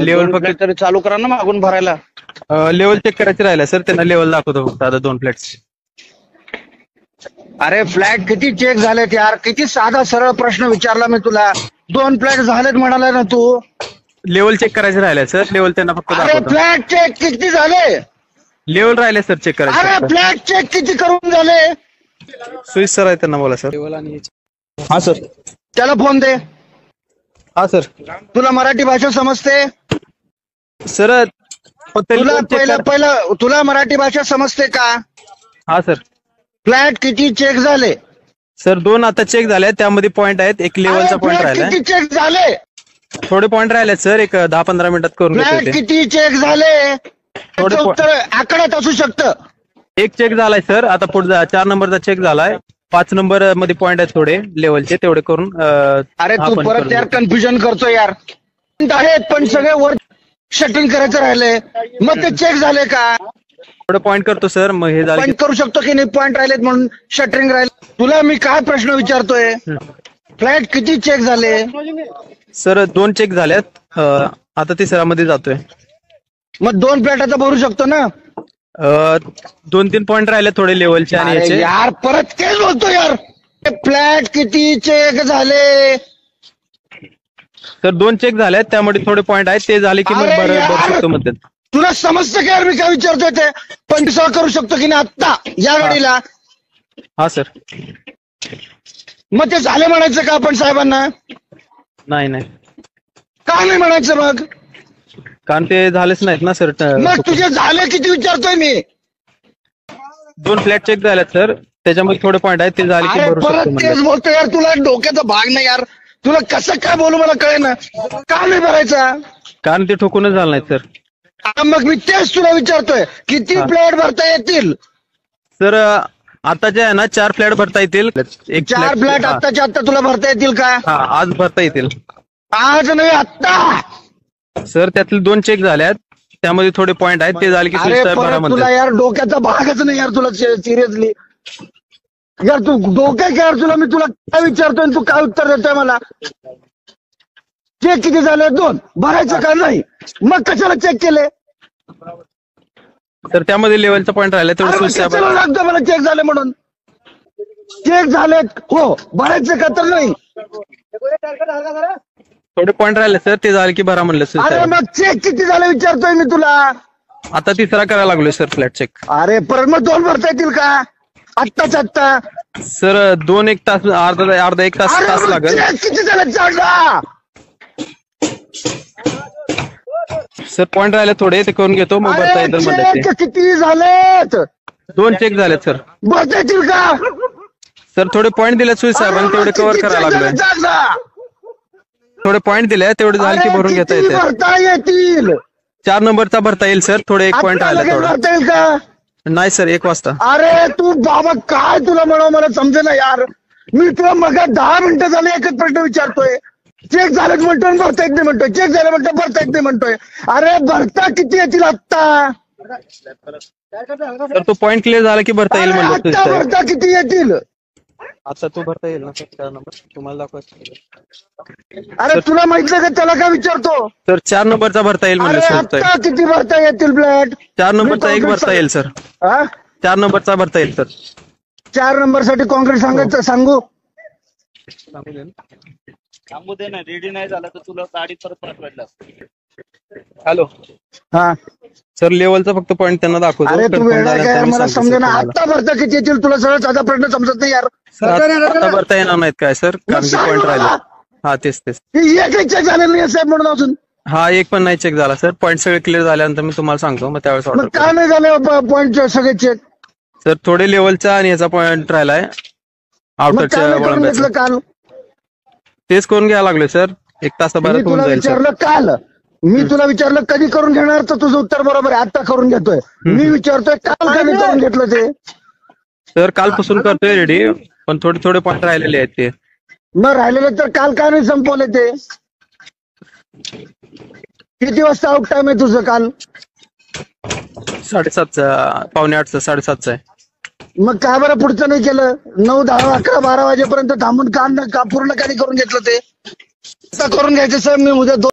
Level फक्त तरी चालू करा ना मागून भरायला. लेवल चेक करायचे राहिला सर, त्यांना लेवल दाखवतो फक्त आता 2 फ्लॅट्स. अरे फ्लॅट किती चेक झालेत यार, किती साधा सरळ प्रश्न विचारला मी तुला. 2 फ्लॅट झालेत म्हणाला ना तू. लेवल चेक करायचे राहिले सर, लेवल त्यांना फक्त अरे दाखवतो. फ्लॅट चेक किती झाले? लेवल राहिले सर चेक अरे करायचे. फ्लॅट चेक किती करून झाले? सुईस सर आहे, त्यांना बोला सर. हा सर. त्याला फोन दे. हा सर. तुला मराठी भाषा समजते? सर फक्त तुला मराठी भाषा समजते का? हा सर. फ्लॅट किती चेक झाले? सर 2 आता चेक झाले, त्यामध्ये पॉईंट आहेत. एक लेवलचा पॉईंट राहिला. किती चेक झाले? थोडे पॉईंट राहिले सर, एक 10-15 मिनिटात करून फ्लॅट घेतो. किती चेक झाले? उत्तर आकड्यात असू शकतं. एक चेक झालाय सर, आता पुढचा 4 नंबरचा चेक झालाय. 5 नंबर मध्ये पॉईंट आहेत थोडे लेवलचे, तेवढे करून. अरे तू परत यार कन्फ्युजन करतो यार. आहेत पण सगळे वर शटरिंग करायचं राहिले, मग ते चेक झाले का? थोडं पॉईंट करतो सर, मग हे झालं. पॉईंट करू शकतो की नाही? पॉईंट राहिलेत म्हणून शटरिंग राहिले. तुला मी काय प्रश्न विचारतोय, फ्लॅट किती चेक झाले? सर 2 चेक झाल्यात, आता तिसऱ्यामध्ये जातोय. मग 2 फ्लॅट आता भरू शकतो ना? 2-3 पॉईंट राहिले थोडे लेवलचे आणि याचे. यार परत तेच बोलतो यार. फ्लॅट किती चेक झाले? सर 2 चेक झाल्यात, त्यामध्ये थोडे पॉईंट आहेत, ते झाले की मग भरू शकतो म्हणतात. तुला समजतं का यार मी काय विचारतोय ते? 25 करू शकतो की नाही आत्ता या गाडीला? हा सर. मग ते झाले म्हणायचं का आपण साहेबांना? नाही का नाही म्हणायचं मग? कारण ते झालेच नाहीत ना सर. मग तुझे झाले किती विचारतोय मी? 2 फ्लॅट चेक झाल्यात सर, त्याच्यामध्ये थोडे पॉईंट आहेत, ते झाले की भरू शकतो परत तेच बोलतो यार. तुला डोक्याचा भाग नाही यार. तुला कसं काय बोलू मला कळेना. का नाही भरायचा? कारण ते ठोकूनच झालं नाही सर. मग मी तेच तुला विचारतोय, किती फ्लॅट भरता येतील? सर आता जे आहे ना 4 फ्लॅट भरता येतील. 4 फ्लॅट आत्ताच्या आत्ता तुला भरता येतील का? आज भरता येतील. आज नाही आत्ता. सर त्यातले 2 चेक झाल्यात, त्यामध्ये थोडे पॉईंट आहेत, ते झाले की तुला यार डोक्याचा भागच नाही यार. तुला सिरियसली यार, तू डोक्या काय यार? तुला मी काय विचारतोय, तू काय उत्तर देतोय मला? चेक किती झाले? 2 भरायचं का नाही? मग कशाला चेक केले? तर त्यामध्ये लेवलचा पॉईंट राहिला, तेवढं लागतो मला चेक झाले म्हणून. चेक झालेत हो, भरायचं का तर नाही? थोडे पॉईंट राहिले सर, ते झाले की भरा म्हणलं. अरे मग चेक किती झाले विचारतोय मी तुला. आता तिसरा करायला लागलोय सर फ्लॅट चेक. अरे परत मग 2 भरता येतील का आत्ताच आत्ता? सर 2-1 तास, अर्धा 1 तास लागेल. किती झाले सांगा? सर पॉईंट राहिले थोडे, ते करून घेतो, मग भरता येतील म्हणलं. किती झालेत? 2 चेक झालेत सर. भरता येतील का? सर थोडे पॉईंट दिले सुई साहेबांनी, तेवढे कव्हर करायला लागलोय. थोडे पॉईंट दिले, तेवढे झाले की भरून घेता येते. भरता येतील. 4 नंबरचा भरता येईल सर, थोडे 1 पॉईंट राहिला थोडा. भरता येईल का? नाही सर 1 वाजता. अरे तू बाबा काय तुला म्हणावं मला समजे ना यार. मी तुला मग 10 मिनिटं झाले एकच प्रश्न विचारतोय. चेक झालेच म्हणतोय, भरता येत नाही म्हणतोय. चेक झाले म्हणतोय, भरता येत नाही म्हणतोय. अरे भरता किती येतील आत्ता? तर तो पॉईंट क्लिअर झाला की भरता येईल म्हणलं. भरता किती येतील? आता तो भरता येईल ना सर 4 नंबर, तुम्हाला दाखवायचं. अरे तुला माहिती का त्याला काय विचारतो? सर 4 नंबरचा भरता येईल म्हणलं सर. किती भरता येतील फ्लॅट? 4 नंबरचा 1 भरता येईल सर. 4 नंबरचा भरता येईल सर. 4 नंबर साठी कॉन्क्रीट सांगायचं सांगू दे ना. रेडी नाही झाला तर तुला गाडी परत पाठवायला. हॅलो. हा सर लेवलचा फक्त पॉईंट त्यांना दाखवतो. अरे तू मला समजे ना. आत्ता भरता किती येतील? तुला सरळ साधा प्रश्न समजत नाही यार. आता भरता येणार नाहीत काय सर, कारण की पॉईंट राहिले. हा तेच एकही चेक झालेलं नाही साहेब म्हणून अजून. हा 1 पण नाही चेक झाला सर. पॉईंट सगळे क्लिअर झाल्यानंतर मी तुम्हाला सांगतो, मग त्यावेळेस ऑर्डर. काय नाही झाले पॉईंट सगळे चेक? सर थोडे लेवलचा आणि याचा पॉईंट राहिलाय आउटरच्या. काल तेच करून घ्यायला लागलोय सर. 1 तासाभरात होऊन जाईल सर. काल मी तुला विचारलं कधी करून घेणार, तर तुझं उत्तर बरोबर आहे, आता करून घेतोय. मी विचारतोय काल कधी करून घेतलं ते? सर कालपासून करतोय रेडी, पण थोडे पॉईंट राहिलेले आहेत ते. मग राहिलेलं तर काल का नाही संपवले ते? किती वाजता आउट टाइम आहे तुझं काल? 7:30चा, 7:45चा, 7:30चा आहे. मग का बरं पुढचं नाही केलं? 9, 10, 11, 12 वाजेपर्यंत थांबून का पूर्ण काही करून घेतलं ते? करून घ्यायचं सर. मी उद्या